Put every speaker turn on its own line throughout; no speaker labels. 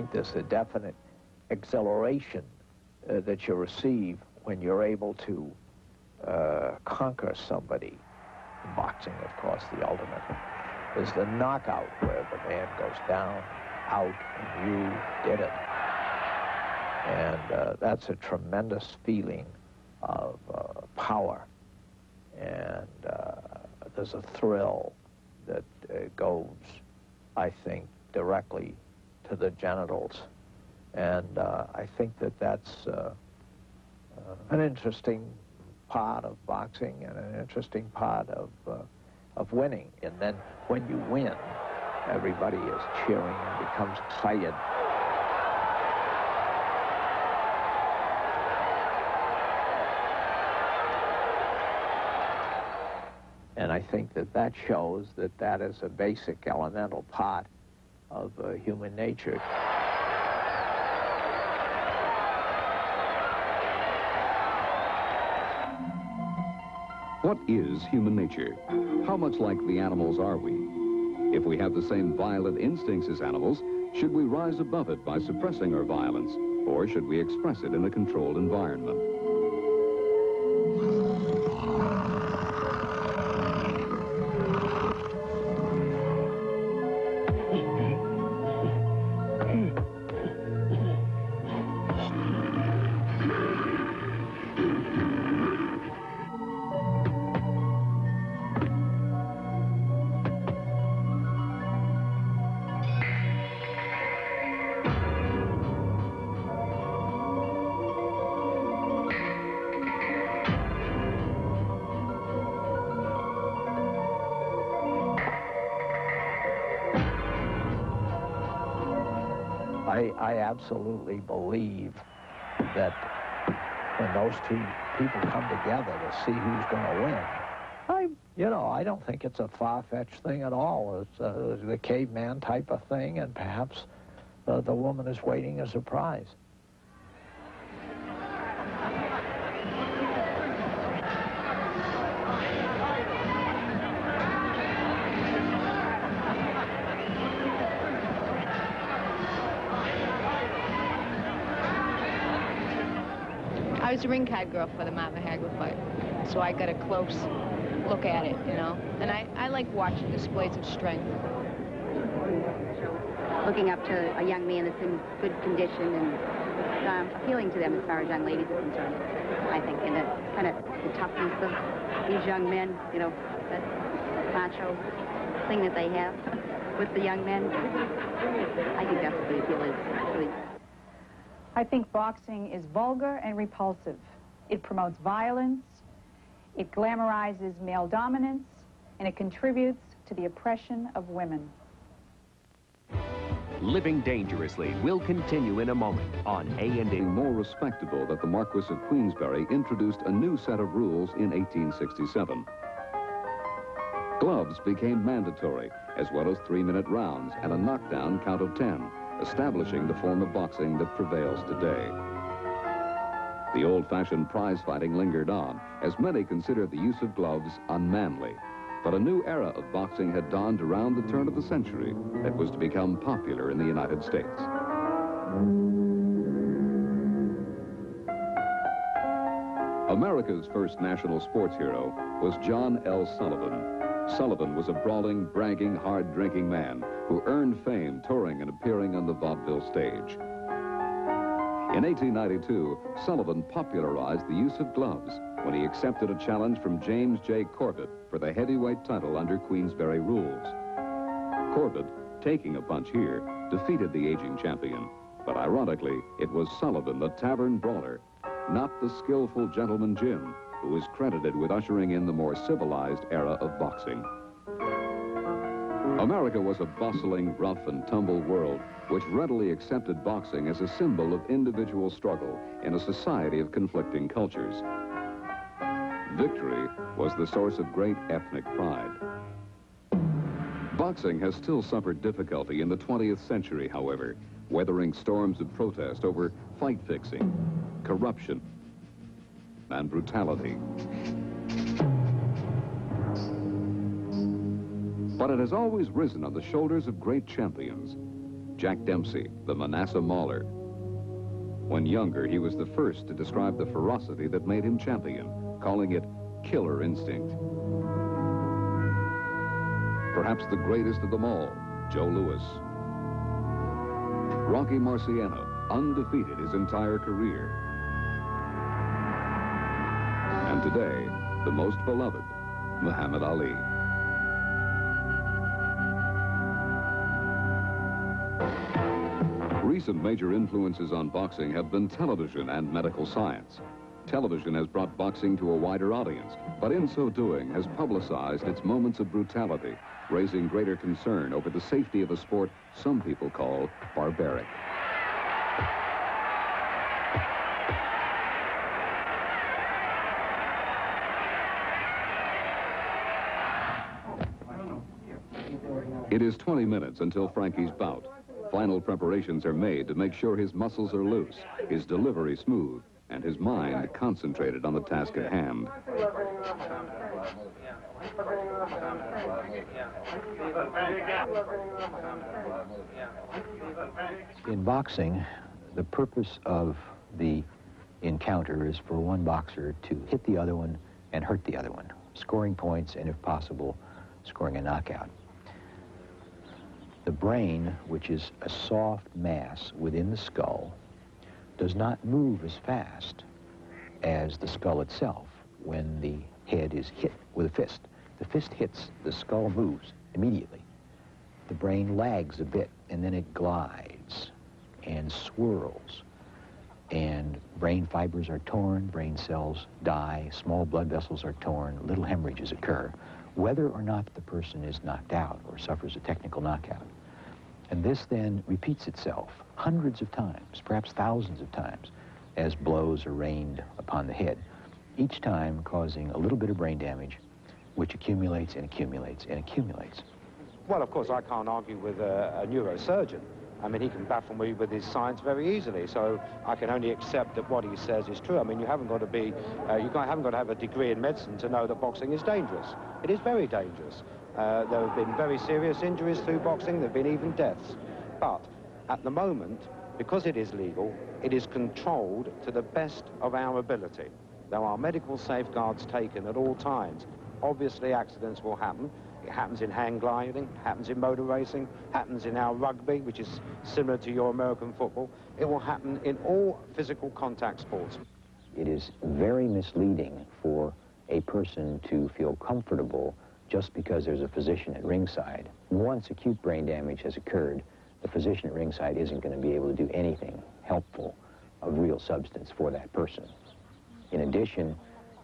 think there's a definite exhilaration that you receive when you're able to conquer somebody. Boxing, of course, the ultimate is the knockout, where the man goes down, out, and you did it. And that's a tremendous feeling of power. And there's a thrill that goes, I think, directly to the genitals. And I think that that's an interesting part of boxing and an interesting part of winning. And then when you win, everybody is cheering and becomes excited. And I think that that shows that that is a basic elemental part of human nature.
What is human nature? How much like the animals are we? If we have the same violent instincts as animals, should we rise above it by suppressing our violence, or should we express it in a controlled environment?
I absolutely believe that when those two people come together to see who's going to win, I don't think it's a far-fetched thing at all. It's the caveman type of thing, and perhaps the woman is waiting as a prize.
I was a ring card girl for the Martha Hagler fight, so I got a close look at it, you know. And I like watching displays of strength.
Looking up to a young man that's in good condition and appealing to them as far as young ladies are concerned, I think. And the kind of the toughness of these young men, you know, that macho thing that they have with the young men. I think that's what the appeal is, actually.
I think boxing is vulgar and repulsive. It promotes violence, it glamorizes male dominance, and it contributes to the oppression of women.
Living Dangerously will continue in a moment on A&E.
More respectable that the Marquis of Queensberry introduced a new set of rules in 1867. Gloves became mandatory, as well as 3-minute rounds and a knockdown count of 10. Establishing the form of boxing that prevails today. The old-fashioned prize fighting lingered on, as many considered the use of gloves unmanly. But a new era of boxing had dawned around the turn of the century that was to become popular in the United States. America's first national sports hero was John L. Sullivan. Sullivan was a brawling, bragging, hard-drinking man who earned fame touring and appearing on the vaudeville stage. In 1892, Sullivan popularized the use of gloves when he accepted a challenge from James J. Corbett for the heavyweight title under Queensberry rules. Corbett, taking a punch here, defeated the aging champion. But ironically, it was Sullivan, the tavern brawler, not the skillful Gentleman Jim, who is credited with ushering in the more civilized era of boxing. America was a bustling, rough and tumble world which readily accepted boxing as a symbol of individual struggle in a society of conflicting cultures. Victory was the source of great ethnic pride. Boxing has still suffered difficulty in the 20th century, however, weathering storms of protest over fight fixing, corruption, and brutality. But it has always risen on the shoulders of great champions. Jack Dempsey, the Manasseh Mauler. When younger, he was the first to describe the ferocity that made him champion, calling it killer instinct. Perhaps the greatest of them all, Joe Louis. Rocky Marciano, undefeated his entire career. And today, the most beloved, Muhammad Ali. Recent major influences on boxing have been television and medical science. Television has brought boxing to a wider audience, but in so doing has publicized its moments of brutality, raising greater concern over the safety of a sport some people call barbaric. It is 20 minutes until Frankie's bout. Final preparations are made to make sure his muscles are loose, his delivery smooth, and his mind concentrated on the task at hand.
In boxing, the purpose of the encounter is for one boxer to hit the other one and hurt the other one, scoring points and, if possible, scoring a knockout. The brain, which is a soft mass within the skull, does not move as fast as the skull itself when the head is hit with a fist. The fist hits, the skull moves immediately. The brain lags a bit, and then it glides and swirls. And brain fibers are torn, brain cells die, small blood vessels are torn, little hemorrhages occur, whether or not the person is knocked out or suffers a technical knockout. And this then repeats itself hundreds of times, perhaps thousands of times, as blows are rained upon the head, each time causing a little bit of brain damage, which accumulates and accumulates and accumulates.
Well, of course, I can't argue with a neurosurgeon. I mean, he can baffle me with his science very easily, so I can only accept that what he says is true. I mean, you haven't got to be, haven't got to have a degree in medicine to know that boxing is dangerous. It is very dangerous. There have been very serious injuries through boxing. There have been even deaths. But at the moment, because it is legal, it is controlled to the best of our ability. There are medical safeguards taken at all times. Obviously, accidents will happen. It happens in hang gliding, happens in motor racing, happens in our rugby, which is similar to your American football. It will happen in all physical contact sports.
It is very misleading for a person to feel comfortable just because there's a physician at ringside. Once acute brain damage has occurred, the physician at ringside isn't going to be able to do anything helpful of real substance for that person. In addition,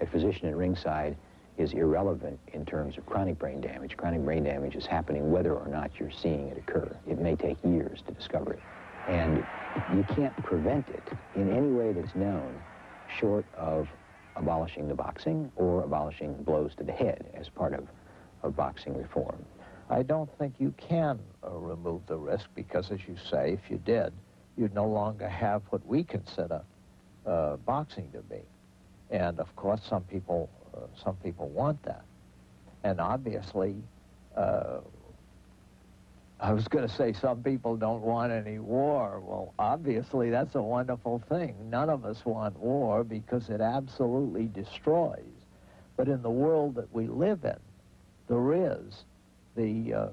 a physician at ringside is irrelevant in terms of chronic brain damage. Chronic brain damage is happening whether or not you're seeing it occur. It may take years to discover it. And you can't prevent it in any way that's known, short of abolishing the boxing or abolishing blows to the head as part of boxing reform.
I don't think you can remove the risk because, as you say, if you did, you'd no longer have what we consider boxing to be. And, of course, some people want that. And obviously, I was going to say some people don't want any war. Well, obviously, that's a wonderful thing. None of us want war because it absolutely destroys. But in the world that we live in, there is the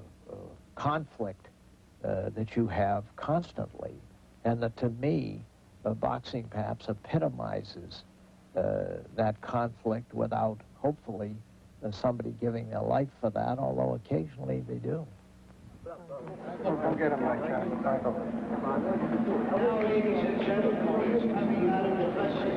conflict that you have constantly. And that, to me, boxing perhaps epitomizes that conflict without, hopefully, somebody giving their life for that, although occasionally they do.
Go get him, Mike.
Now, ladies and gentlemen, coming out of the